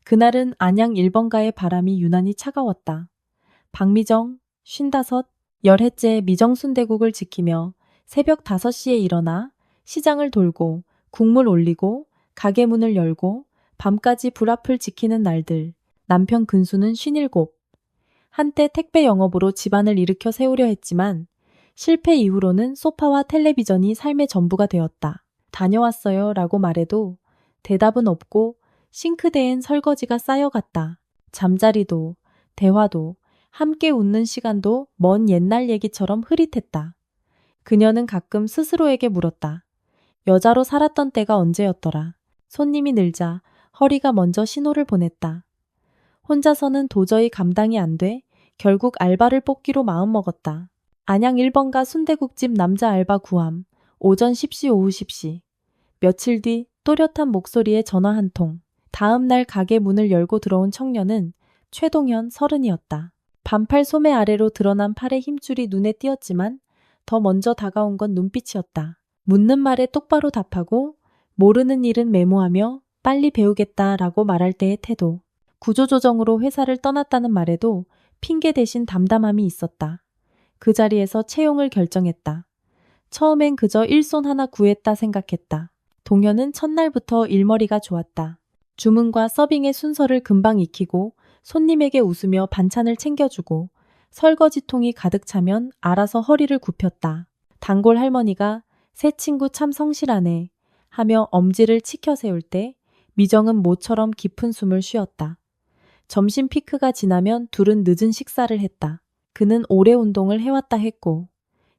그날은 안양 1번가의 바람이 유난히 차가웠다. 박미정, 55, 열해째 미정순대국을 지키며 새벽 5시에 일어나 시장을 돌고 국물 올리고 가게 문을 열고 밤까지 불 앞을 지키는 날들. 남편 근수는 57. 한때 택배 영업으로 집안을 일으켜 세우려 했지만 실패 이후로는 소파와 텔레비전이 삶의 전부가 되었다. 다녀왔어요 라고 말해도 대답은 없고 싱크대엔 설거지가 쌓여갔다. 잠자리도 대화도 함께 웃는 시간도 먼 옛날 얘기처럼 흐릿했다. 그녀는 가끔 스스로에게 물었다. 여자로 살았던 때가 언제였더라. 손님이 늘자 허리가 먼저 신호를 보냈다. 혼자서는 도저히 감당이 안 돼 결국 알바를 뽑기로 마음먹었다. 안양 1번가 순대국집 남자 알바 구함. 오전 10시 오후 10시. 며칠 뒤 또렷한 목소리에 전화 한 통. 다음 날 가게 문을 열고 들어온 청년은 최동현 30이었다. 반팔 소매 아래로 드러난 팔의 힘줄이 눈에 띄었지만 더 먼저 다가온 건 눈빛이었다. 묻는 말에 똑바로 답하고 모르는 일은 메모하며 빨리 배우겠다라고 말할 때의 태도. 구조조정으로 회사를 떠났다는 말에도 핑계 대신 담담함이 있었다. 그 자리에서 채용을 결정했다. 처음엔 그저 일손 하나 구했다 생각했다. 동현은 첫날부터 일머리가 좋았다. 주문과 서빙의 순서를 금방 익히고 손님에게 웃으며 반찬을 챙겨주고 설거지통이 가득 차면 알아서 허리를 굽혔다. 단골 할머니가 새 친구 참 성실하네 하며 엄지를 치켜 세울 때 미정은 모처럼 깊은 숨을 쉬었다. 점심 피크가 지나면 둘은 늦은 식사를 했다. 그는 오래 운동을 해왔다 했고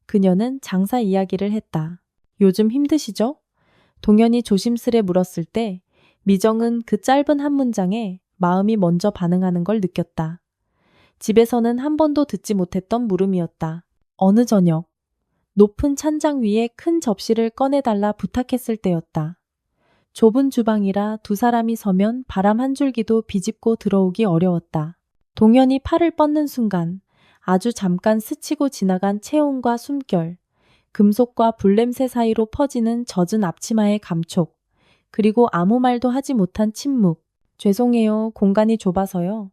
그녀는 장사 이야기를 했다. 요즘 힘드시죠? 동현이 조심스레 물었을 때 미정은 그 짧은 한 문장에 마음이 먼저 반응하는 걸 느꼈다. 집에서는 한 번도 듣지 못했던 물음이었다. 어느 저녁 높은 찬장 위에 큰 접시를 꺼내달라 부탁했을 때였다. 좁은 주방이라 두 사람이 서면 바람 한 줄기도 비집고 들어오기 어려웠다. 동현이 팔을 뻗는 순간 아주 잠깐 스치고 지나간 체온과 숨결, 금속과 불냄새 사이로 퍼지는 젖은 앞치마의 감촉, 그리고 아무 말도 하지 못한 침묵. 죄송해요, 공간이 좁아서요.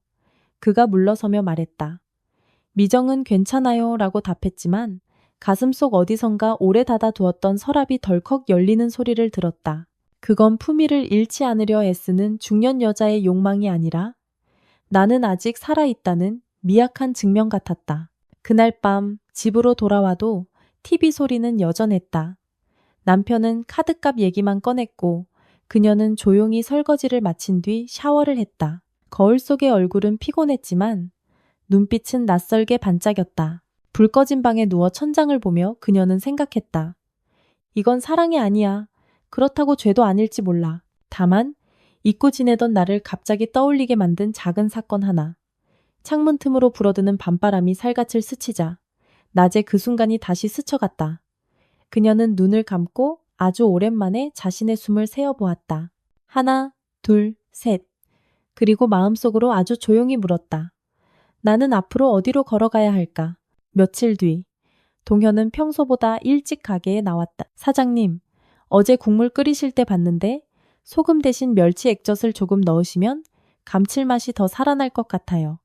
그가 물러서며 말했다. 미정은 괜찮아요 라고 답했지만 가슴속 어디선가 오래 닫아두었던 서랍이 덜컥 열리는 소리를 들었다. 그건 품위를 잃지 않으려 애쓰는 중년 여자의 욕망이 아니라 나는 아직 살아있다는 미약한 증명 같았다. 그날 밤 집으로 돌아와도 TV 소리는 여전했다. 남편은 카드값 얘기만 꺼냈고 그녀는 조용히 설거지를 마친 뒤 샤워를 했다. 거울 속의 얼굴은 피곤했지만 눈빛은 낯설게 반짝였다. 불 꺼진 방에 누워 천장을 보며 그녀는 생각했다. 이건 사랑이 아니야. 그렇다고 죄도 아닐지 몰라. 다만 잊고 지내던 나를 갑자기 떠올리게 만든 작은 사건 하나. 창문 틈으로 불어드는 밤바람이 살갗을 스치자 낮에 그 순간이 다시 스쳐갔다. 그녀는 눈을 감고 아주 오랜만에 자신의 숨을 세어보았다. 하나, 둘, 셋. 그리고 마음속으로 아주 조용히 물었다. 나는 앞으로 어디로 걸어가야 할까? 며칠 뒤 동현은 평소보다 일찍 가게에 나왔다. 사장님, 어제 국물 끓이실 때 봤는데 소금 대신 멸치 액젓을 조금 넣으시면 감칠맛이 더 살아날 것 같아요.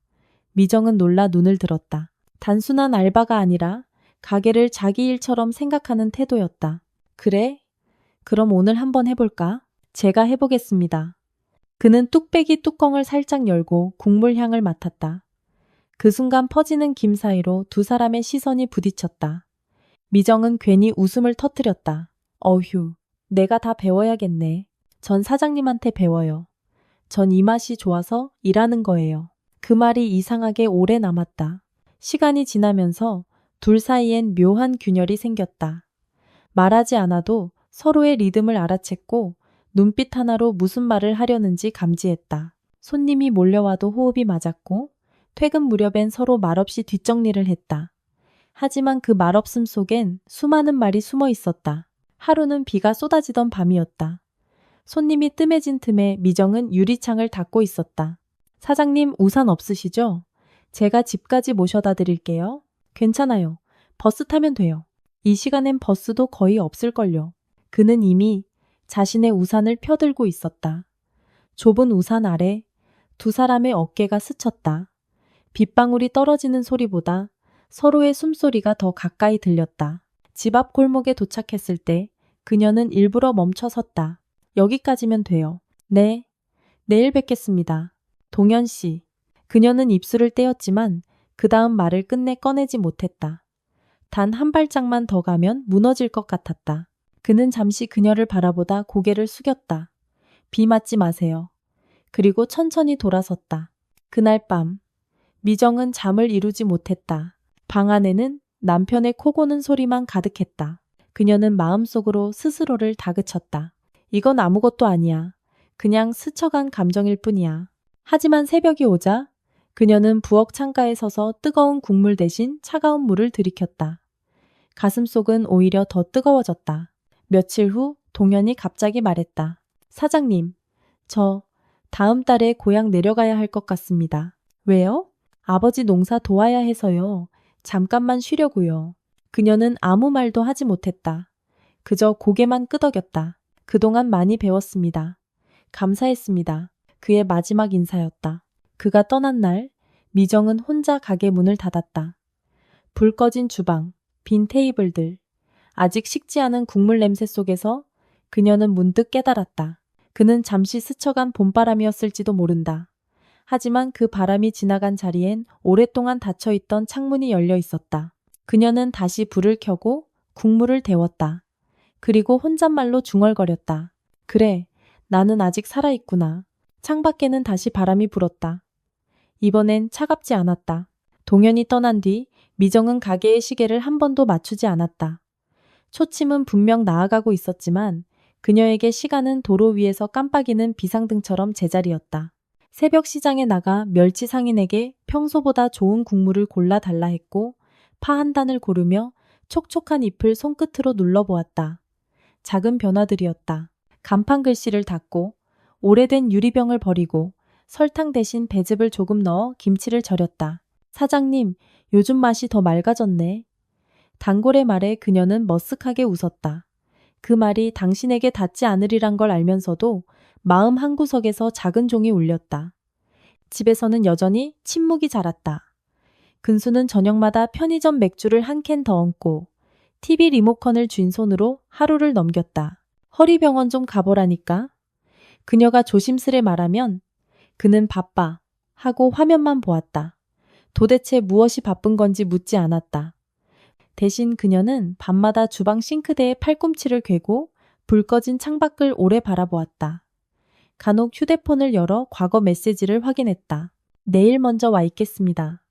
미정은 놀라 눈을 들었다. 단순한 알바가 아니라 가게를 자기 일처럼 생각하는 태도였다. 그래? 그럼 오늘 한번 해볼까? 제가 해보겠습니다. 그는 뚝배기 뚜껑을 살짝 열고 국물 향을 맡았다. 그 순간 퍼지는 김 사이로 두 사람의 시선이 부딪혔다. 미정은 괜히 웃음을 터뜨렸다. 어휴, 내가 다 배워야겠네. 전 사장님한테 배워요. 전 이 맛이 좋아서 일하는 거예요. 그 말이 이상하게 오래 남았다. 시간이 지나면서 둘 사이엔 묘한 균열이 생겼다. 말하지 않아도 서로의 리듬을 알아챘고 눈빛 하나로 무슨 말을 하려는지 감지했다. 손님이 몰려와도 호흡이 맞았고 퇴근 무렵엔 서로 말없이 뒷정리를 했다. 하지만 그 말없음 속엔 수많은 말이 숨어 있었다. 하루는 비가 쏟아지던 밤이었다. 손님이 뜸해진 틈에 미정은 유리창을 닫고 있었다. 사장님 우산 없으시죠? 제가 집까지 모셔다 드릴게요. 괜찮아요. 버스 타면 돼요. 이 시간엔 버스도 거의 없을걸요. 그는 이미 자신의 우산을 펴들고 있었다. 좁은 우산 아래 두 사람의 어깨가 스쳤다. 빗방울이 떨어지는 소리보다 서로의 숨소리가 더 가까이 들렸다. 집 앞 골목에 도착했을 때 그녀는 일부러 멈춰 섰다. 여기까지면 돼요. 네. 내일 뵙겠습니다. 동현 씨. 그녀는 입술을 떼었지만 그 다음 말을 끝내 꺼내지 못했다. 단 한 발짝만 더 가면 무너질 것 같았다. 그는 잠시 그녀를 바라보다 고개를 숙였다. 비 맞지 마세요. 그리고 천천히 돌아섰다. 그날 밤 미정은 잠을 이루지 못했다. 방 안에는 남편의 코 고는 소리만 가득했다. 그녀는 마음속으로 스스로를 다그쳤다. 이건 아무것도 아니야. 그냥 스쳐간 감정일 뿐이야. 하지만 새벽이 오자 그녀는 부엌 창가에 서서 뜨거운 국물 대신 차가운 물을 들이켰다. 가슴속은 오히려 더 뜨거워졌다. 며칠 후 동현이 갑자기 말했다. 사장님, 저 다음 달에 고향 내려가야 할 것 같습니다. 왜요? 아버지 농사 도와야 해서요. 잠깐만 쉬려고요. 그녀는 아무 말도 하지 못했다. 그저 고개만 끄덕였다. 그동안 많이 배웠습니다. 감사했습니다. 그의 마지막 인사였다. 그가 떠난 날, 미정은 혼자 가게 문을 닫았다. 불 꺼진 주방, 빈 테이블들, 아직 식지 않은 국물 냄새 속에서 그녀는 문득 깨달았다. 그는 잠시 스쳐간 봄바람이었을지도 모른다. 하지만 그 바람이 지나간 자리엔 오랫동안 닫혀있던 창문이 열려 있었다. 그녀는 다시 불을 켜고 국물을 데웠다. 그리고 혼잣말로 중얼거렸다. 그래, 나는 아직 살아있구나. 창밖에는 다시 바람이 불었다. 이번엔 차갑지 않았다. 동현이 떠난 뒤 미정은 가게의 시계를 한 번도 맞추지 않았다. 초침은 분명 나아가고 있었지만 그녀에게 시간은 도로 위에서 깜빡이는 비상등처럼 제자리였다. 새벽 시장에 나가 멸치 상인에게 평소보다 좋은 국물을 골라 달라 했고 파 한 단을 고르며 촉촉한 잎을 손끝으로 눌러보았다. 작은 변화들이었다. 간판 글씨를 닫고 오래된 유리병을 버리고 설탕 대신 배즙을 조금 넣어 김치를 절였다. 사장님, 요즘 맛이 더 맑아졌네. 단골의 말에 그녀는 머쓱하게 웃었다. 그 말이 당신에게 닿지 않으리란 걸 알면서도 마음 한구석에서 작은 종이 울렸다. 집에서는 여전히 침묵이 자랐다. 근수는 저녁마다 편의점 맥주를 한 캔 더 얹고 TV 리모컨을 쥔 손으로 하루를 넘겼다. 허리병원 좀 가보라니까. 그녀가 조심스레 말하면 그는 바빠 하고 화면만 보았다. 도대체 무엇이 바쁜 건지 묻지 않았다. 대신 그녀는 밤마다 주방 싱크대에 팔꿈치를 괴고 불 꺼진 창밖을 오래 바라보았다. 간혹 휴대폰을 열어 과거 메시지를 확인했다. 내일 먼저 와 있겠습니다.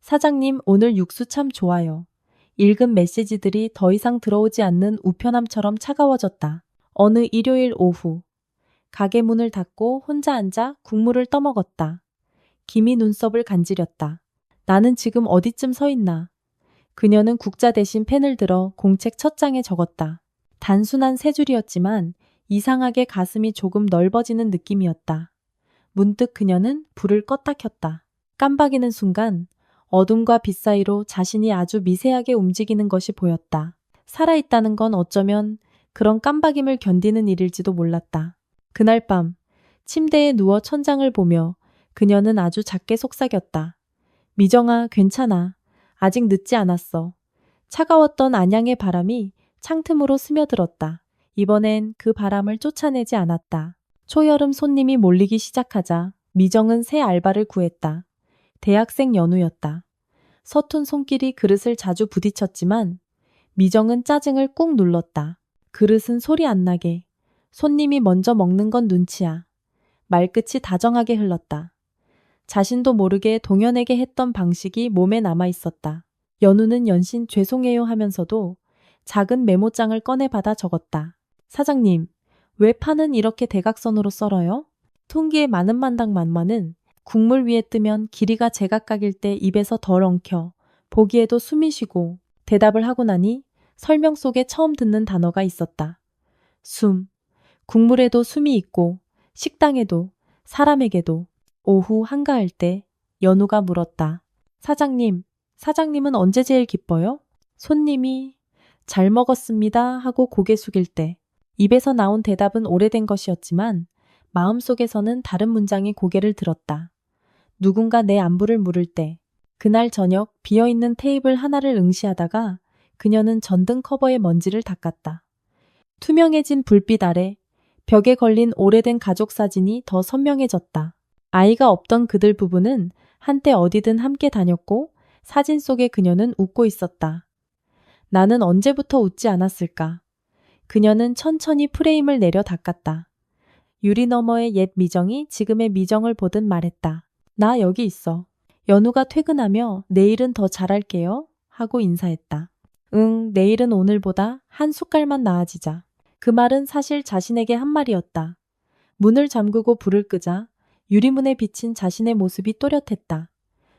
사장님, 오늘 육수 참 좋아요. 읽은 메시지들이 더 이상 들어오지 않는 우편함처럼 차가워졌다. 어느 일요일 오후 가게 문을 닫고 혼자 앉아 국물을 떠먹었다. 김이 눈썹을 간지렸다. 나는 지금 어디쯤 서 있나. 그녀는 국자 대신 펜을 들어 공책 첫 장에 적었다. 단순한 세 줄이었지만 이상하게 가슴이 조금 넓어지는 느낌이었다. 문득 그녀는 불을 껐다 켰다. 깜박이는 순간 어둠과 빛 사이로 자신이 아주 미세하게 움직이는 것이 보였다. 살아있다는 건 어쩌면 그런 깜박임을 견디는 일일지도 몰랐다. 그날 밤 침대에 누워 천장을 보며 그녀는 아주 작게 속삭였다. 미정아, 괜찮아. 아직 늦지 않았어. 차가웠던 안양의 바람이 창틈으로 스며들었다. 이번엔 그 바람을 쫓아내지 않았다. 초여름 손님이 몰리기 시작하자 미정은 새 알바를 구했다. 대학생 연우였다. 서툰 손길이 그릇을 자주 부딪혔지만 미정은 짜증을 꾹 눌렀다. 그릇은 소리 안 나게. 손님이 먼저 먹는 건 눈치야. 말끝이 다정하게 흘렀다. 자신도 모르게 동현에게 했던 방식이 몸에 남아 있었다. 연우는 연신 죄송해요 하면서도 작은 메모장을 꺼내 받아 적었다. 사장님, 왜 파는 이렇게 대각선으로 썰어요? 퉁기의 많은 만당만만은 국물 위에 뜨면 길이가 제각각일 때 입에서 덜 엉켜 보기에도 숨이 쉬고 대답을 하고 나니 설명 속에 처음 듣는 단어가 있었다. 숨. 국물에도 숨이 있고 식당에도 사람에게도. 오후 한가할 때 연우가 물었다. 사장님은 언제 제일 기뻐요? 손님이 잘 먹었습니다 하고 고개 숙일 때. 입에서 나온 대답은 오래된 것이었지만 마음속에서는 다른 문장이 고개를 들었다. 누군가 내 안부를 물을 때. 그날 저녁 비어있는 테이블 하나를 응시하다가 그녀는 전등 커버의 먼지를 닦았다. 투명해진 불빛 아래 벽에 걸린 오래된 가족 사진이 더 선명해졌다. 아이가 없던 그들 부부는 한때 어디든 함께 다녔고 사진 속의 그녀는 웃고 있었다. 나는 언제부터 웃지 않았을까? 그녀는 천천히 프레임을 내려 닦았다. 유리 너머의 옛 미정이 지금의 미정을 보듯 말했다. 나 여기 있어. 연우가 퇴근하며 내일은 더 잘할게요 하고 인사했다. 응, 내일은 오늘보다 한 숟갈만 나아지자. 그 말은 사실 자신에게 한 말이었다. 문을 잠그고 불을 끄자 유리문에 비친 자신의 모습이 또렷했다.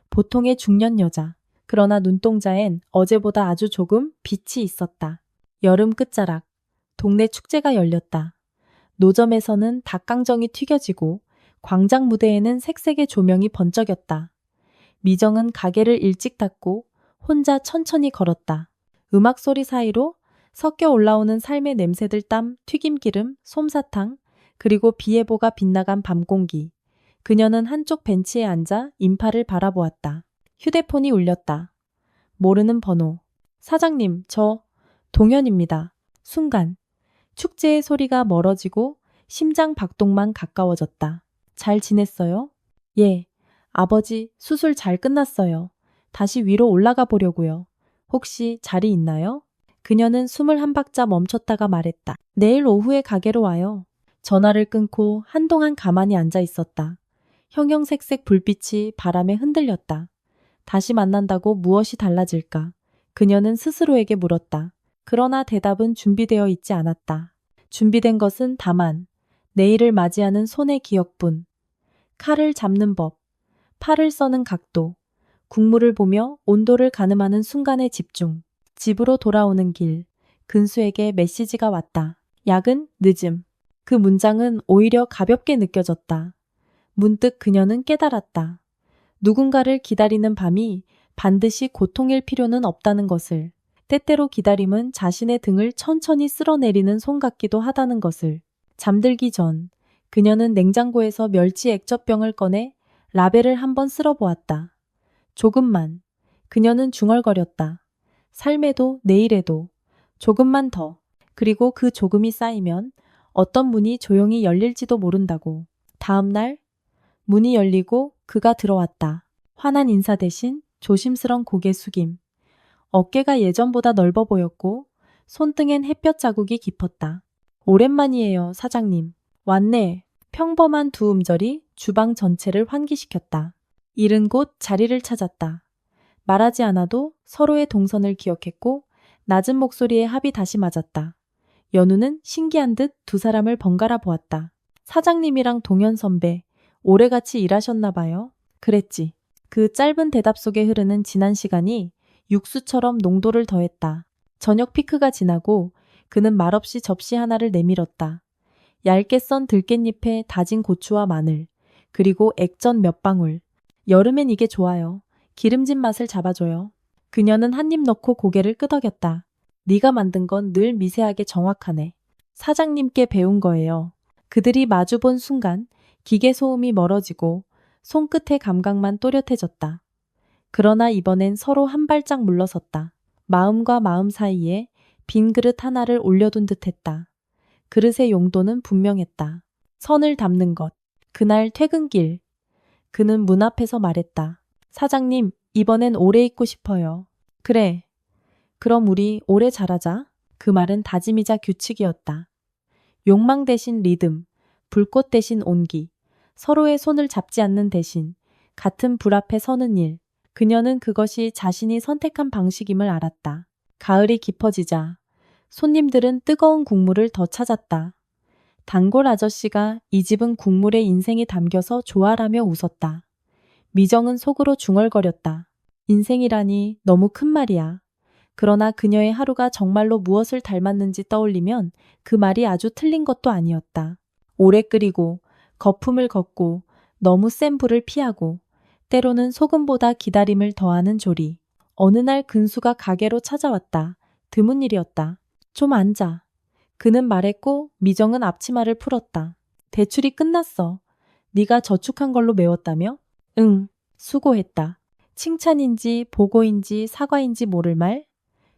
보통의 중년 여자. 그러나 눈동자엔 어제보다 아주 조금 빛이 있었다. 여름 끝자락. 동네 축제가 열렸다. 노점에서는 닭강정이 튀겨지고 광장 무대에는 색색의 조명이 번쩍였다. 미정은 가게를 일찍 닫고 혼자 천천히 걸었다. 음악 소리 사이로 섞여 올라오는 삶의 냄새들 땀, 튀김기름, 솜사탕, 그리고 비예보가 빗나간 밤 공기. 그녀는 한쪽 벤치에 앉아 인파를 바라보았다. 휴대폰이 울렸다. 모르는 번호. 사장님, 저 동현입니다. 순간 축제의 소리가 멀어지고 심장 박동만 가까워졌다. 잘 지냈어요? 예. 아버지, 수술 잘 끝났어요. 다시 위로 올라가 보려고요. 혹시 자리 있나요? 그녀는 숨을 한 박자 멈췄다가 말했다. 내일 오후에 가게로 와요. 전화를 끊고 한동안 가만히 앉아 있었다. 형형색색 불빛이 바람에 흔들렸다. 다시 만난다고 무엇이 달라질까? 그녀는 스스로에게 물었다. 그러나 대답은 준비되어 있지 않았다. 준비된 것은 다만 내일을 맞이하는 손의 기억뿐. 칼을 잡는 법, 팔을 써는 각도, 국물을 보며 온도를 가늠하는 순간의 집중. 집으로 돌아오는 길, 근수에게 메시지가 왔다. 야근, 늦음. 그 문장은 오히려 가볍게 느껴졌다. 문득 그녀는 깨달았다. 누군가를 기다리는 밤이 반드시 고통일 필요는 없다는 것을. 때때로 기다림은 자신의 등을 천천히 쓸어내리는 손 같기도 하다는 것을. 잠들기 전 그녀는 냉장고에서 멸치 액젓병을 꺼내 라벨을 한번 쓸어보았다. 조금만. 그녀는 중얼거렸다. 삶에도 내일에도 조금만 더. 그리고 그 조금이 쌓이면 어떤 문이 조용히 열릴지도 모른다고. 다음 날 문이 열리고 그가 들어왔다. 환한 인사 대신 조심스런 고개 숙임. 어깨가 예전보다 넓어 보였고 손등엔 햇볕 자국이 깊었다. 오랜만이에요, 사장님. 왔네. 평범한 두 음절이 주방 전체를 환기시켰다. 잃은 곳 자리를 찾았다. 말하지 않아도 서로의 동선을 기억했고 낮은 목소리에 합이 다시 맞았다. 연우는 신기한 듯 두 사람을 번갈아 보았다. 사장님이랑 동현 선배, 오래 같이 일하셨나 봐요? 그랬지. 그 짧은 대답 속에 흐르는 지난 시간이 육수처럼 농도를 더했다. 저녁 피크가 지나고 그는 말없이 접시 하나를 내밀었다. 얇게 썬 들깻잎에 다진 고추와 마늘, 그리고 액젓 몇 방울. 여름엔 이게 좋아요. 기름진 맛을 잡아줘요. 그녀는 한 입 넣고 고개를 끄덕였다. 네가 만든 건 늘 미세하게 정확하네. 사장님께 배운 거예요. 그들이 마주본 순간 기계 소음이 멀어지고 손끝의 감각만 또렷해졌다. 그러나 이번엔 서로 한 발짝 물러섰다. 마음과 마음 사이에 빈 그릇 하나를 올려둔 듯했다. 그릇의 용도는 분명했다. 선을 담는 것. 그날 퇴근길. 그는 문 앞에서 말했다. 사장님, 이번엔 오래 있고 싶어요. 그래. 그럼 우리 오래 잘하자. 그 말은 다짐이자 규칙이었다. 욕망 대신 리듬, 불꽃 대신 온기, 서로의 손을 잡지 않는 대신 같은 불 앞에 서는 일. 그녀는 그것이 자신이 선택한 방식임을 알았다. 가을이 깊어지자 손님들은 뜨거운 국물을 더 찾았다. 단골 아저씨가 이 집은 국물에 인생이 담겨서 좋아라며 웃었다. 미정은 속으로 중얼거렸다. 인생이라니 너무 큰 말이야. 그러나 그녀의 하루가 정말로 무엇을 닮았는지 떠올리면 그 말이 아주 틀린 것도 아니었다. 오래 끓이고 거품을 걷고 너무 센 불을 피하고 때로는 소금보다 기다림을 더하는 조리. 어느 날 근수가 가게로 찾아왔다. 드문 일이었다. 좀 앉아. 그는 말했고 미정은 앞치마를 풀었다. 대출이 끝났어. 네가 저축한 걸로 메웠다며? 응, 수고했다. 칭찬인지 보고인지 사과인지 모를 말?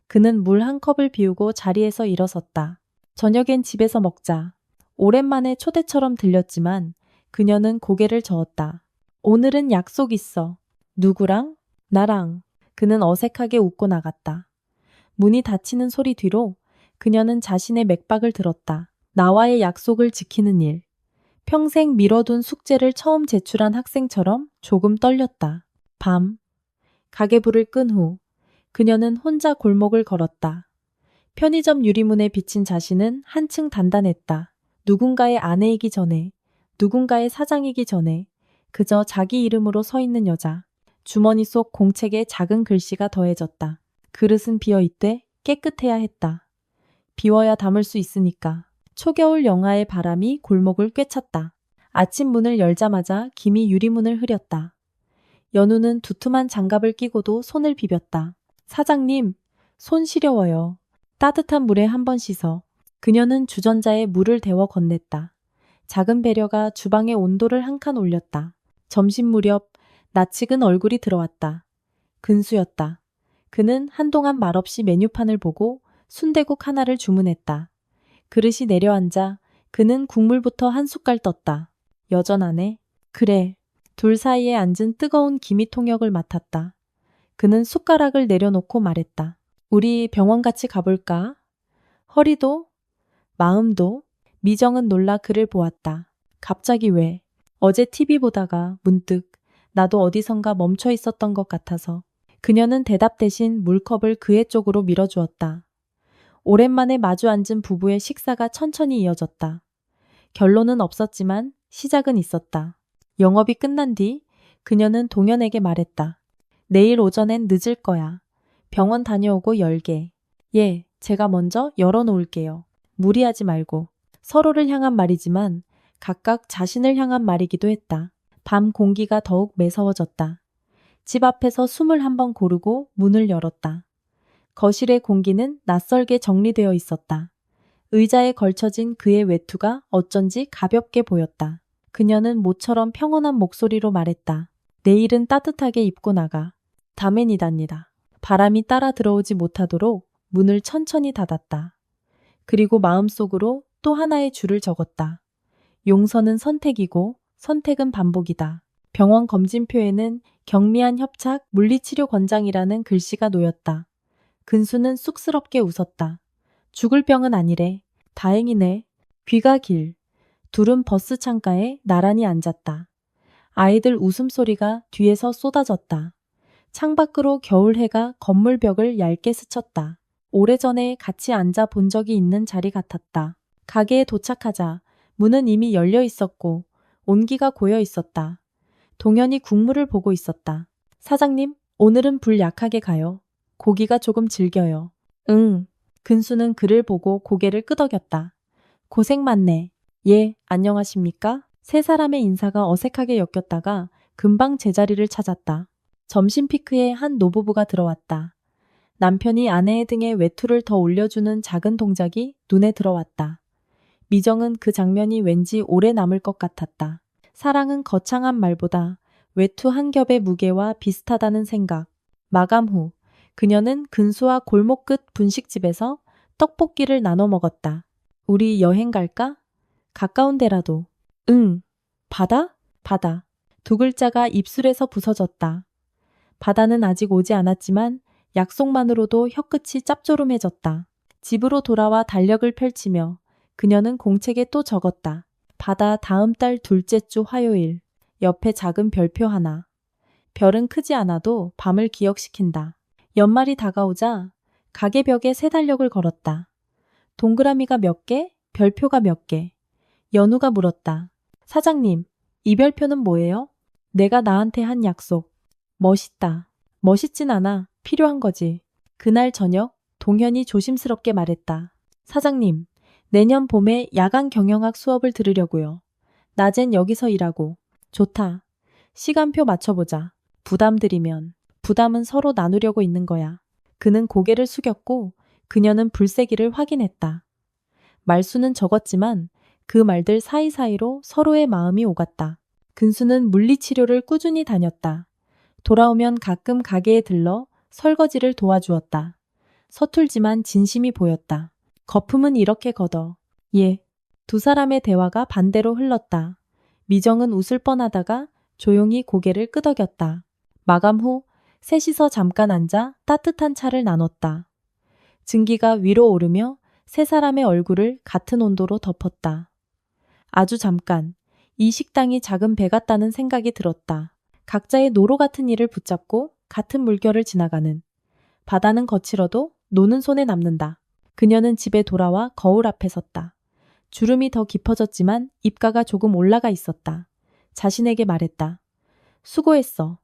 그는 물 한 컵을 비우고 자리에서 일어섰다. 저녁엔 집에서 먹자. 오랜만에 초대처럼 들렸지만 그녀는 고개를 저었다. 오늘은 약속 있어. 누구랑? 나랑. 그는 어색하게 웃고 나갔다. 문이 닫히는 소리 뒤로 그녀는 자신의 맥박을 들었다. 나와의 약속을 지키는 일. 평생 미뤄둔 숙제를 처음 제출한 학생처럼 조금 떨렸다. 밤. 가게불을 끈 후 그녀는 혼자 골목을 걸었다. 편의점 유리문에 비친 자신은 한층 단단했다. 누군가의 아내이기 전에, 누군가의 사장이기 전에 그저 자기 이름으로 서 있는 여자. 주머니 속 공책에 작은 글씨가 더해졌다. 그릇은 비어있되 깨끗해야 했다. 비워야 담을 수 있으니까. 초겨울 영하의 바람이 골목을 꿰찼다. 아침 문을 열자마자 김이 유리문을 흐렸다. 연우는 두툼한 장갑을 끼고도 손을 비볐다. 사장님, 손 시려워요. 따뜻한 물에 한번 씻어. 그녀는 주전자에 물을 데워 건넸다. 작은 배려가 주방의 온도를 한 칸 올렸다. 점심 무렵 낯익은 얼굴이 들어왔다. 근수였다. 그는 한동안 말없이 메뉴판을 보고 순대국 하나를 주문했다. 그릇이 내려앉아 그는 국물부터 한 숟갈 떴다. 여전하네. 그래. 둘 사이에 앉은 뜨거운 김이 통역을 맡았다. 그는 숟가락을 내려놓고 말했다. 우리 병원 같이 가볼까? 허리도? 마음도? 미정은 놀라 그를 보았다. 갑자기 왜? 어제 TV 보다가 문득 나도 어디선가 멈춰 있었던 것 같아서. 그녀는 대답 대신 물컵을 그의 쪽으로 밀어주었다. 오랜만에 마주 앉은 부부의 식사가 천천히 이어졌다. 결론은 없었지만 시작은 있었다. 영업이 끝난 뒤 그녀는 동현에게 말했다. 내일 오전엔 늦을 거야. 병원 다녀오고 열게. 예, 제가 먼저 열어놓을게요. 무리하지 말고. 서로를 향한 말이지만 각각 자신을 향한 말이기도 했다. 밤 공기가 더욱 매서워졌다. 집 앞에서 숨을 한번 고르고 문을 열었다. 거실의 공기는 낯설게 정리되어 있었다. 의자에 걸쳐진 그의 외투가 어쩐지 가볍게 보였다. 그녀는 모처럼 평온한 목소리로 말했다. 내일은 따뜻하게 입고 나가. 다맨이답니다. 바람이 따라 들어오지 못하도록 문을 천천히 닫았다. 그리고 마음속으로 또 하나의 줄을 적었다. 용서는 선택이고 선택은 반복이다. 병원 검진표에는 경미한 협착 물리치료 권장이라는 글씨가 놓였다. 근수는 쑥스럽게 웃었다. 죽을 병은 아니래. 다행이네. 귀가 길. 둘은 버스 창가에 나란히 앉았다. 아이들 웃음소리가 뒤에서 쏟아졌다. 창밖으로 겨울 해가 건물 벽을 얇게 스쳤다. 오래전에 같이 앉아 본 적이 있는 자리 같았다. 가게에 도착하자 문은 이미 열려 있었고 온기가 고여 있었다. 동현이 국물을 보고 있었다. 사장님, 오늘은 불 약하게 가요. 고기가 조금 질겨요. 응. 근수는 그를 보고 고개를 끄덕였다. 고생 많네. 예, 안녕하십니까? 세 사람의 인사가 어색하게 엮였다가 금방 제자리를 찾았다. 점심 피크에 한 노부부가 들어왔다. 남편이 아내의 등에 외투를 더 올려주는 작은 동작이 눈에 들어왔다. 미정은 그 장면이 왠지 오래 남을 것 같았다. 사랑은 거창한 말보다 외투 한 겹의 무게와 비슷하다는 생각. 마감 후 그녀는 근수와 골목 끝 분식집에서 떡볶이를 나눠 먹었다. 우리 여행 갈까? 가까운 데라도. 응. 바다? 바다. 두 글자가 입술에서 부서졌다. 바다는 아직 오지 않았지만 약속만으로도 혀끝이 짭조름해졌다. 집으로 돌아와 달력을 펼치며 그녀는 공책에 또 적었다. 바다 다음 달 둘째 주 화요일. 옆에 작은 별표 하나. 별은 크지 않아도 밤을 기억시킨다. 연말이 다가오자 가게 벽에 새 달력을 걸었다. 동그라미가 몇 개? 별표가 몇 개? 연우가 물었다. 사장님, 이 별표는 뭐예요? 내가 나한테 한 약속. 멋있다. 멋있진 않아. 필요한 거지. 그날 저녁 동현이 조심스럽게 말했다. 사장님, 내년 봄에 야간 경영학 수업을 들으려고요. 낮엔 여기서 일하고. 좋다. 시간표 맞춰보자. 부담드리면. 부담은 서로 나누려고 있는 거야. 그는 고개를 숙였고 그녀는 불세기를 확인했다. 말수는 적었지만 그 말들 사이사이로 서로의 마음이 오갔다. 근수는 물리치료를 꾸준히 다녔다. 돌아오면 가끔 가게에 들러 설거지를 도와주었다. 서툴지만 진심이 보였다. 거품은 이렇게 걷어. 예. 두 사람의 대화가 반대로 흘렀다. 미정은 웃을 뻔하다가 조용히 고개를 끄덕였다. 마감 후 셋이서 잠깐 앉아 따뜻한 차를 나눴다. 증기가 위로 오르며 세 사람의 얼굴을 같은 온도로 덮었다. 아주 잠깐 이 식당이 작은 배 같다는 생각이 들었다. 각자의 노로 같은 일을 붙잡고 같은 물결을 지나가는. 바다는 거칠어도 노는 손에 남는다. 그녀는 집에 돌아와 거울 앞에 섰다. 주름이 더 깊어졌지만 입가가 조금 올라가 있었다. 자신에게 말했다. 수고했어.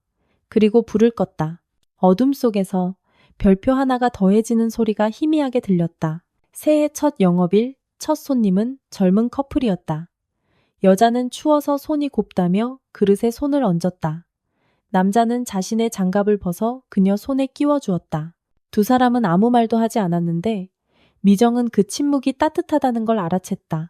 그리고 불을 껐다. 어둠 속에서 별표 하나가 더해지는 소리가 희미하게 들렸다. 새해 첫 영업일, 첫 손님은 젊은 커플이었다. 여자는 추워서 손이 곱다며 그릇에 손을 얹었다. 남자는 자신의 장갑을 벗어 그녀 손에 끼워주었다. 두 사람은 아무 말도 하지 않았는데 미정은 그 침묵이 따뜻하다는 걸 알아챘다.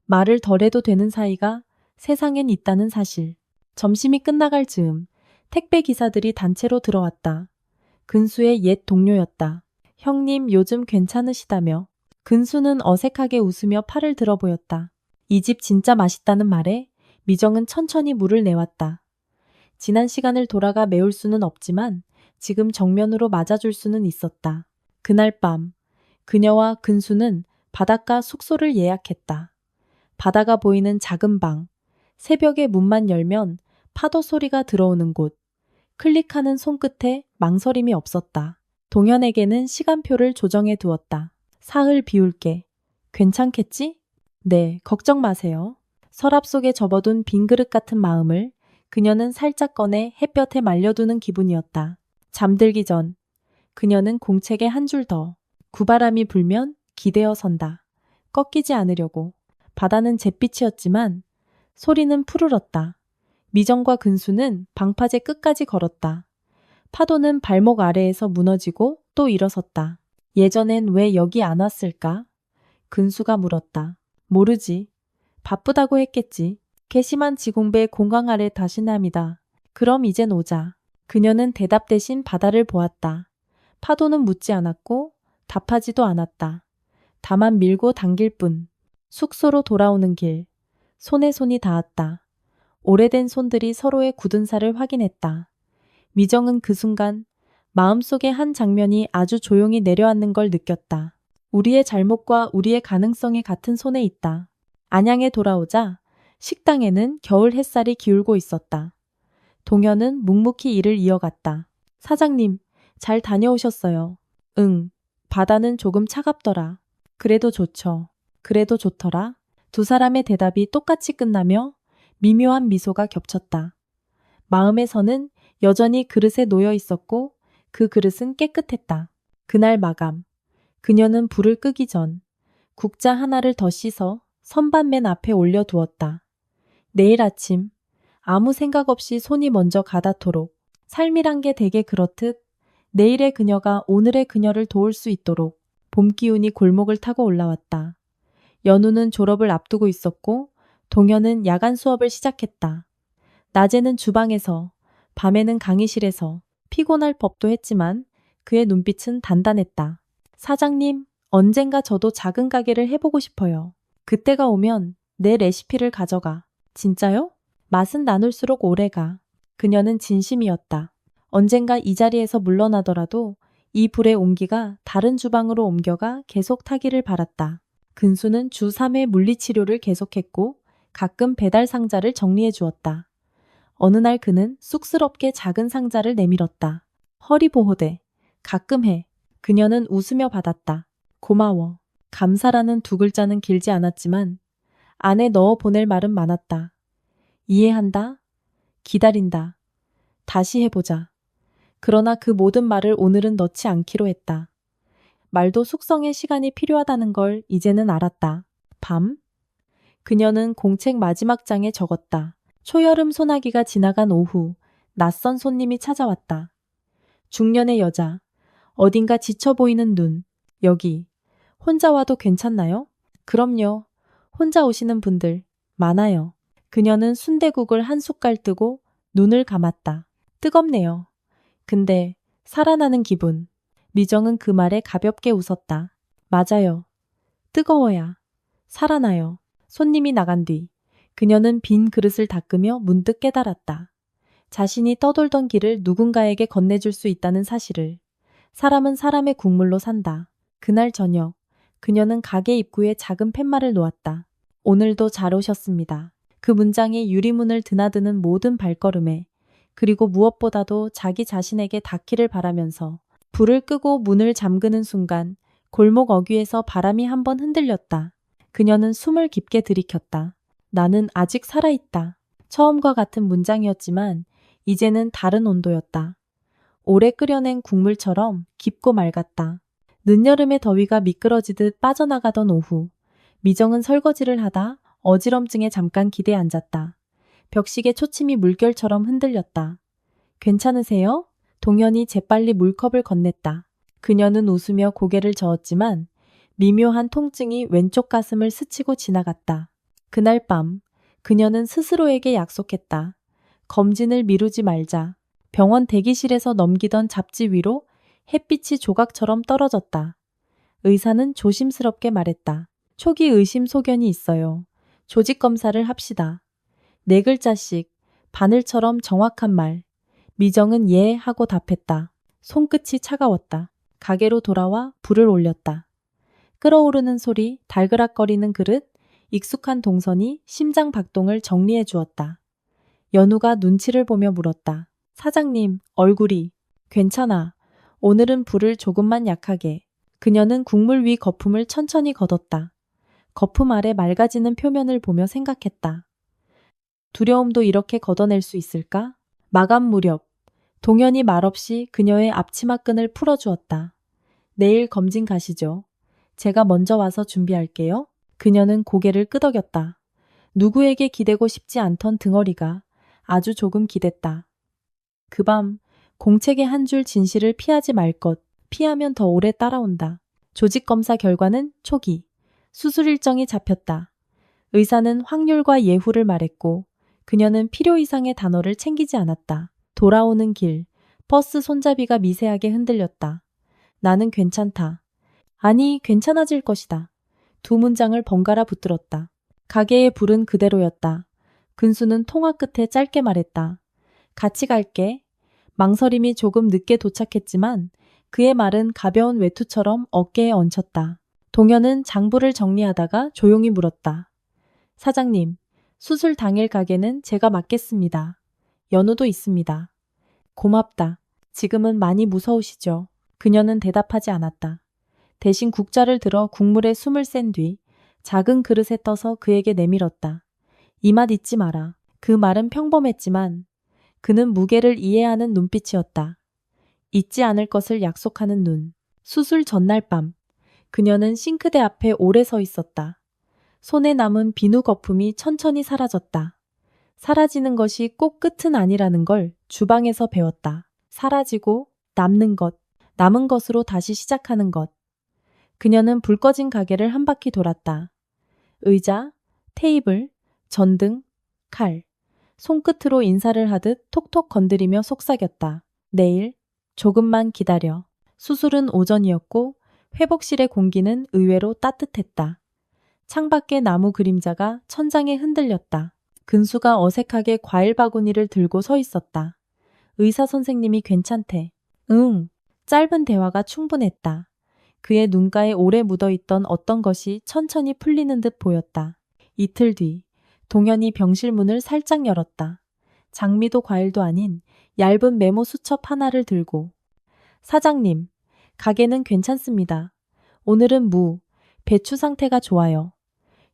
말을 덜해도 되는 사이가 세상엔 있다는 사실. 점심이 끝나갈 즈음 택배 기사들이 단체로 들어왔다. 근수의 옛 동료였다. 형님 요즘 괜찮으시다며. 근수는 어색하게 웃으며 팔을 들어 보였다. 이 집 진짜 맛있다는 말에 미정은 천천히 물을 내왔다. 지난 시간을 돌아가 메울 수는 없지만 지금 정면으로 맞아줄 수는 있었다. 그날 밤 그녀와 근수는 바닷가 숙소를 예약했다. 바다가 보이는 작은 방, 새벽에 문만 열면 파도 소리가 들어오는 곳, 클릭하는 손끝에 망설임이 없었다. 동현에게는 시간표를 조정해 두었다. 사흘 비울게. 괜찮겠지? 네, 걱정 마세요. 서랍 속에 접어둔 빈 그릇 같은 마음을 그녀는 살짝 꺼내 햇볕에 말려두는 기분이었다. 잠들기 전 그녀는 공책에 한 줄 더. 구바람이 불면 기대어 선다. 꺾이지 않으려고. 바다는 잿빛이었지만 소리는 푸르렀다. 미정과 근수는 방파제 끝까지 걸었다. 파도는 발목 아래에서 무너지고 또 일어섰다. 예전엔 왜 여기 안 왔을까? 근수가 물었다. 모르지. 바쁘다고 했겠지. 괘씸한 지공배 공강 아래 다시남이다. 그럼 이젠 오자. 그녀는 대답 대신 바다를 보았다. 파도는 묻지 않았고 답하지도 않았다. 다만 밀고 당길 뿐. 숙소로 돌아오는 길. 손에 손이 닿았다. 오래된 손들이 서로의 굳은 살을 확인했다. 미정은 그 순간 마음속에 한 장면이 아주 조용히 내려앉는 걸 느꼈다. 우리의 잘못과 우리의 가능성이 같은 손에 있다. 안양에 돌아오자 식당에는 겨울 햇살이 기울고 있었다. 동현은 묵묵히 일을 이어갔다. 사장님, 잘 다녀오셨어요. 응. 바다는 조금 차갑더라. 그래도 좋죠. 그래도 좋더라. 두 사람의 대답이 똑같이 끝나며 미묘한 미소가 겹쳤다. 마음에서는 여전히 그릇에 놓여 있었고 그 그릇은 깨끗했다. 그날 마감. 그녀는 불을 끄기 전 국자 하나를 더 씻어 선반 맨 앞에 올려두었다. 내일 아침 아무 생각 없이 손이 먼저 가닿도록. 삶이란 게 되게 그렇듯 내일의 그녀가 오늘의 그녀를 도울 수 있도록. 봄 기운이 골목을 타고 올라왔다. 연우는 졸업을 앞두고 있었고 동현은 야간 수업을 시작했다. 낮에는 주방에서, 밤에는 강의실에서 피곤할 법도 했지만 그의 눈빛은 단단했다. 사장님, 언젠가 저도 작은 가게를 해보고 싶어요. 그때가 오면 내 레시피를 가져가. 진짜요? 맛은 나눌수록 오래가. 그녀는 진심이었다. 언젠가 이 자리에서 물러나더라도 이 불의 온기가 다른 주방으로 옮겨가 계속 타기를 바랐다. 근수는 주 3회 물리치료를 계속했고 가끔 배달 상자를 정리해 주었다. 어느 날 그는 쑥스럽게 작은 상자를 내밀었다. 허리보호대. 가끔 해. 그녀는 웃으며 받았다. 고마워. 감사라는 두 글자는 길지 않았지만 안에 넣어 보낼 말은 많았다. 이해한다. 기다린다. 다시 해보자. 그러나 그 모든 말을 오늘은 넣지 않기로 했다. 말도 숙성의 시간이 필요하다는 걸 이제는 알았다. 밤? 그녀는 공책 마지막 장에 적었다. 초여름 소나기가 지나간 오후, 낯선 손님이 찾아왔다. 중년의 여자, 어딘가 지쳐 보이는 눈. 여기, 혼자 와도 괜찮나요? 그럼요. 혼자 오시는 분들 많아요. 그녀는 순대국을 한 숟갈 뜨고 눈을 감았다. 뜨겁네요. 근데 살아나는 기분. 미정은 그 말에 가볍게 웃었다. 맞아요. 뜨거워야 살아나요. 손님이 나간 뒤 그녀는 빈 그릇을 닦으며 문득 깨달았다. 자신이 떠돌던 길을 누군가에게 건네줄 수 있다는 사실을. 사람은 사람의 국물로 산다. 그날 저녁 그녀는 가게 입구에 작은 팻말을 놓았다. 오늘도 잘 오셨습니다. 그 문장에 유리문을 드나드는 모든 발걸음에 그리고 무엇보다도 자기 자신에게 닿기를 바라면서 불을 끄고 문을 잠그는 순간 골목 어귀에서 바람이 한번 흔들렸다. 그녀는 숨을 깊게 들이켰다. 나는 아직 살아있다. 처음과 같은 문장이었지만 이제는 다른 온도였다. 오래 끓여낸 국물처럼 깊고 맑았다. 늦여름의 더위가 미끄러지듯 빠져나가던 오후, 미정은 설거지를 하다 어지럼증에 잠깐 기대에 앉았다. 벽식의 초침이 물결처럼 흔들렸다. 괜찮으세요? 동현이 재빨리 물컵을 건넸다. 그녀는 웃으며 고개를 저었지만 미묘한 통증이 왼쪽 가슴을 스치고 지나갔다. 그날 밤 그녀는 스스로에게 약속했다. 검진을 미루지 말자. 병원 대기실에서 넘기던 잡지 위로 햇빛이 조각처럼 떨어졌다. 의사는 조심스럽게 말했다. 초기 의심 소견이 있어요. 조직 검사를 합시다. 네 글자씩 바늘처럼 정확한 말. 미정은 예 하고 답했다. 손끝이 차가웠다. 가게로 돌아와 불을 올렸다. 끓어오르는 소리, 달그락거리는 그릇, 익숙한 동선이 심장 박동을 정리해 주었다. 연우가 눈치를 보며 물었다. 사장님, 얼굴이. 괜찮아. 오늘은 불을 조금만 약하게. 그녀는 국물 위 거품을 천천히 걷었다. 거품 아래 맑아지는 표면을 보며 생각했다. 두려움도 이렇게 걷어낼 수 있을까? 마감 무렵, 동현이 말없이 그녀의 앞치마끈을 풀어주었다. 내일 검진 가시죠. 제가 먼저 와서 준비할게요. 그녀는 고개를 끄덕였다. 누구에게 기대고 싶지 않던 등어리가 아주 조금 기댔다. 그 밤 공책의 한 줄 진실을 피하지 말 것. 피하면 더 오래 따라온다. 조직검사 결과는 초기. 수술 일정이 잡혔다. 의사는 확률과 예후를 말했고 그녀는 필요 이상의 단어를 챙기지 않았다. 돌아오는 길. 버스 손잡이가 미세하게 흔들렸다. 나는 괜찮다. 아니, 괜찮아질 것이다. 두 문장을 번갈아 붙들었다. 가게의 불은 그대로였다. 근수는 통화 끝에 짧게 말했다. 같이 갈게. 망설임이 조금 늦게 도착했지만 그의 말은 가벼운 외투처럼 어깨에 얹혔다. 동현은 장부를 정리하다가 조용히 물었다. 사장님, 수술 당일 가게는 제가 맡겠습니다. 연우도 있습니다. 고맙다. 지금은 많이 무서우시죠? 그녀는 대답하지 않았다. 대신 국자를 들어 국물에 숨을 센 뒤 작은 그릇에 떠서 그에게 내밀었다. 이 맛 잊지 마라. 그 말은 평범했지만 그는 무게를 이해하는 눈빛이었다. 잊지 않을 것을 약속하는 눈. 수술 전날 밤 그녀는 싱크대 앞에 오래 서 있었다. 손에 남은 비누 거품이 천천히 사라졌다. 사라지는 것이 꼭 끝은 아니라는 걸 주방에서 배웠다. 사라지고 남는 것, 남은 것으로 다시 시작하는 것. 그녀는 불 꺼진 가게를 한 바퀴 돌았다. 의자, 테이블, 전등, 칼. 손끝으로 인사를 하듯 톡톡 건드리며 속삭였다. 내일, 조금만 기다려. 수술은 오전이었고 회복실의 공기는 의외로 따뜻했다. 창밖의 나무 그림자가 천장에 흔들렸다. 근수가 어색하게 과일 바구니를 들고 서 있었다. 의사 선생님이 괜찮대. 응. 짧은 대화가 충분했다. 그의 눈가에 오래 묻어있던 어떤 것이 천천히 풀리는 듯 보였다. 이틀 뒤, 동현이 병실 문을 살짝 열었다. 장미도 과일도 아닌 얇은 메모 수첩 하나를 들고. 사장님, 가게는 괜찮습니다. 오늘은 무, 배추 상태가 좋아요.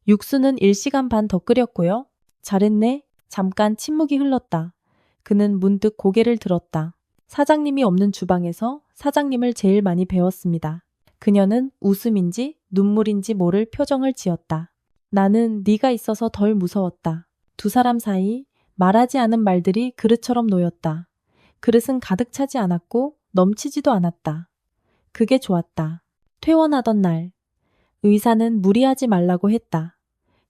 육수는 1시간 반 더 끓였고요. 잘했네. 잠깐 침묵이 흘렀다. 그는 문득 고개를 들었다. 사장님이 없는 주방에서 사장님을 제일 많이 배웠습니다. 그녀는 웃음인지 눈물인지 모를 표정을 지었다. 나는 네가 있어서 덜 무서웠다. 두 사람 사이 말하지 않은 말들이 그릇처럼 놓였다. 그릇은 가득 차지 않았고 넘치지도 않았다. 그게 좋았다. 퇴원하던 날 의사는 무리하지 말라고 했다.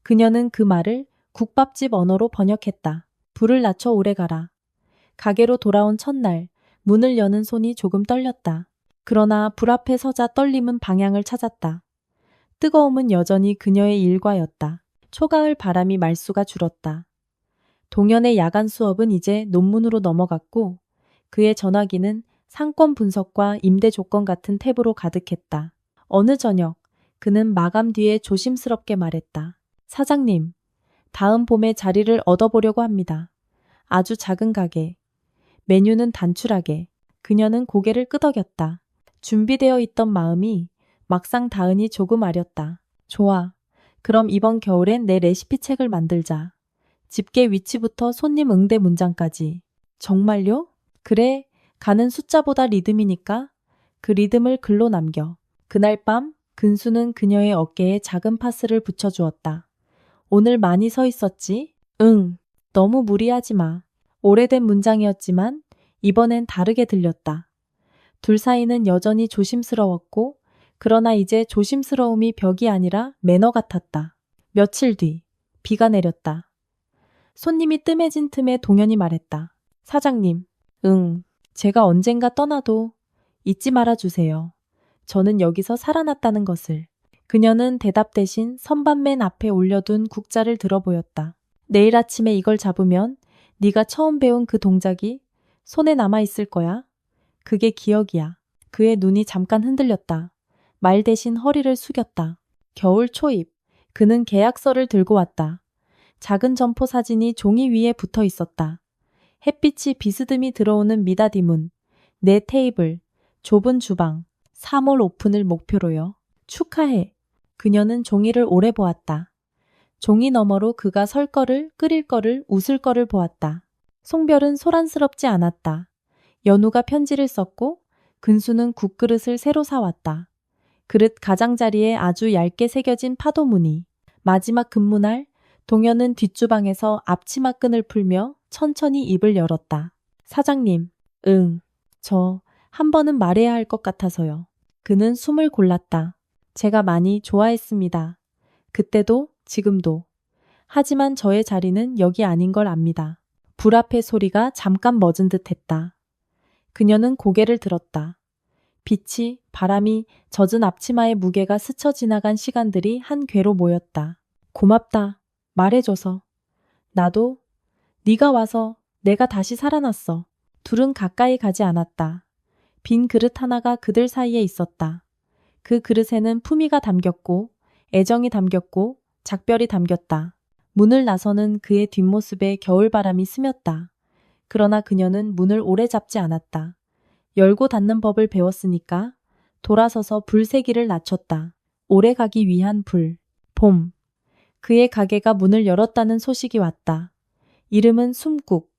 그녀는 그 말을 국밥집 언어로 번역했다. 불을 낮춰 오래 가라. 가게로 돌아온 첫날 문을 여는 손이 조금 떨렸다. 그러나 불 앞에 서자 떨림은 방향을 찾았다. 뜨거움은 여전히 그녀의 일과였다. 초가을 바람이 말수가 줄었다. 동현의 야간 수업은 이제 논문으로 넘어갔고 그의 전화기는 상권 분석과 임대 조건 같은 탭으로 가득했다. 어느 저녁 그는 마감 뒤에 조심스럽게 말했다. 사장님, 다음 봄에 자리를 얻어보려고 합니다. 아주 작은 가게. 메뉴는 단출하게. 그녀는 고개를 끄덕였다. 준비되어 있던 마음이 막상 닿으니 조금 아렸다. 좋아. 그럼 이번 겨울엔 내 레시피 책을 만들자. 집게 위치부터 손님 응대 문장까지. 정말요? 그래, 가는 숫자보다 리듬이니까 그 리듬을 글로 남겨. 그날 밤 근수는 그녀의 어깨에 작은 파스를 붙여주었다. 오늘 많이 서 있었지? 응. 너무 무리하지 마. 오래된 문장이었지만 이번엔 다르게 들렸다. 둘 사이는 여전히 조심스러웠고 그러나 이제 조심스러움이 벽이 아니라 매너 같았다. 며칠 뒤 비가 내렸다. 손님이 뜸해진 틈에 동현이 말했다. 사장님, 응, 제가 언젠가 떠나도 잊지 말아주세요. 저는 여기서 살아났다는 것을. 그녀는 대답 대신 선반 맨 앞에 올려둔 국자를 들어보였다. 내일 아침에 이걸 잡으면 네가 처음 배운 그 동작이 손에 남아있을 거야. 그게 기억이야. 그의 눈이 잠깐 흔들렸다. 말 대신 허리를 숙였다. 겨울 초입. 그는 계약서를 들고 왔다. 작은 점포 사진이 종이 위에 붙어 있었다. 햇빛이 비스듬히 들어오는 미닫이 문, 내 테이블, 좁은 주방, 3월 오픈을 목표로요. 축하해. 그녀는 종이를 오래 보았다. 종이 너머로 그가 설 거를, 끓일 거를, 웃을 거를 보았다. 송별은 소란스럽지 않았다. 연우가 편지를 썼고 근수는 국그릇을 새로 사왔다. 그릇 가장자리에 아주 얇게 새겨진 파도 무늬. 마지막 근무날 동현은 뒷주방에서 앞치마 끈을 풀며 천천히 입을 열었다. 사장님, 응, 저 한 번은 말해야 할 것 같아서요. 그는 숨을 골랐다. 제가 많이 좋아했습니다. 그때도 지금도. 하지만 저의 자리는 여기 아닌 걸 압니다. 불 앞의 소리가 잠깐 멎은 듯 했다. 그녀는 고개를 들었다. 빛이, 바람이, 젖은 앞치마의 무게가 스쳐 지나간 시간들이 한 궤로 모였다. 고맙다. 말해줘서. 나도 네가 와서 내가 다시 살아났어. 둘은 가까이 가지 않았다. 빈 그릇 하나가 그들 사이에 있었다. 그 그릇에는 품위가 담겼고 애정이 담겼고 작별이 담겼다. 문을 나서는 그의 뒷모습에 겨울바람이 스쳤다. 그러나 그녀는 문을 오래 잡지 않았다. 열고 닫는 법을 배웠으니까 돌아서서 불세기를 낮췄다. 오래 가기 위한 불. 봄. 그의 가게가 문을 열었다는 소식이 왔다. 이름은 숨국.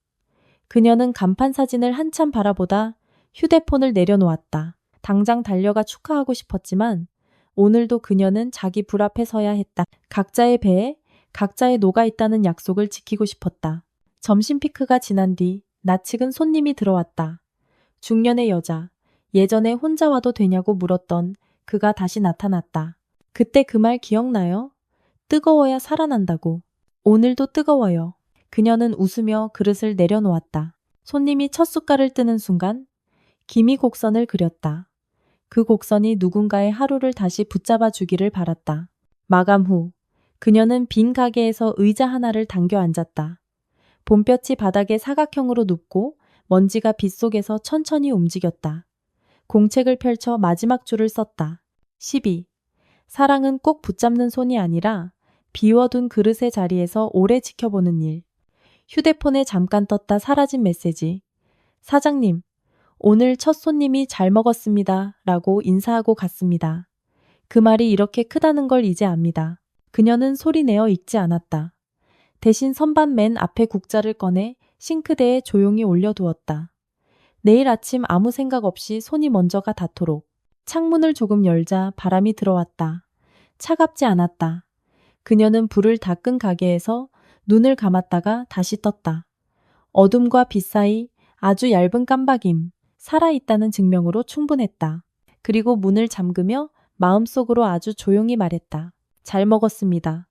그녀는 간판 사진을 한참 바라보다 휴대폰을 내려놓았다. 당장 달려가 축하하고 싶었지만 오늘도 그녀는 자기 불 앞에 서야 했다. 각자의 배에 각자의 노가 있다는 약속을 지키고 싶었다. 점심 피크가 지난 뒤 낯익은 손님이 들어왔다. 중년의 여자. 예전에 혼자 와도 되냐고 물었던 그가 다시 나타났다. 그때 그 말 기억나요? 뜨거워야 살아난다고. 오늘도 뜨거워요. 그녀는 웃으며 그릇을 내려놓았다. 손님이 첫 숟갈을 뜨는 순간 김이 곡선을 그렸다. 그 곡선이 누군가의 하루를 다시 붙잡아 주기를 바랐다. 마감 후 그녀는 빈 가게에서 의자 하나를 당겨 앉았다. 봄볕이 바닥에 사각형으로 눕고 먼지가 빗속에서 천천히 움직였다. 공책을 펼쳐 마지막 줄을 썼다. 12. 사랑은 꼭 붙잡는 손이 아니라 비워둔 그릇의 자리에서 오래 지켜보는 일. 휴대폰에 잠깐 떴다 사라진 메시지. 사장님, 오늘 첫 손님이 잘 먹었습니다. 라고 인사하고 갔습니다. 그 말이 이렇게 크다는 걸 이제 압니다. 그녀는 소리내어 읽지 않았다. 대신 선반 맨 앞에 국자를 꺼내 싱크대에 조용히 올려두었다. 내일 아침 아무 생각 없이 손이 먼저가 닿도록. 창문을 조금 열자 바람이 들어왔다. 차갑지 않았다. 그녀는 불을 다 끈 가게에서 눈을 감았다가 다시 떴다. 어둠과 빛 사이 아주 얇은 깜박임. 살아있다는 증명으로 충분했다. 그리고 문을 잠그며 마음속으로 아주 조용히 말했다. 잘 먹었습니다.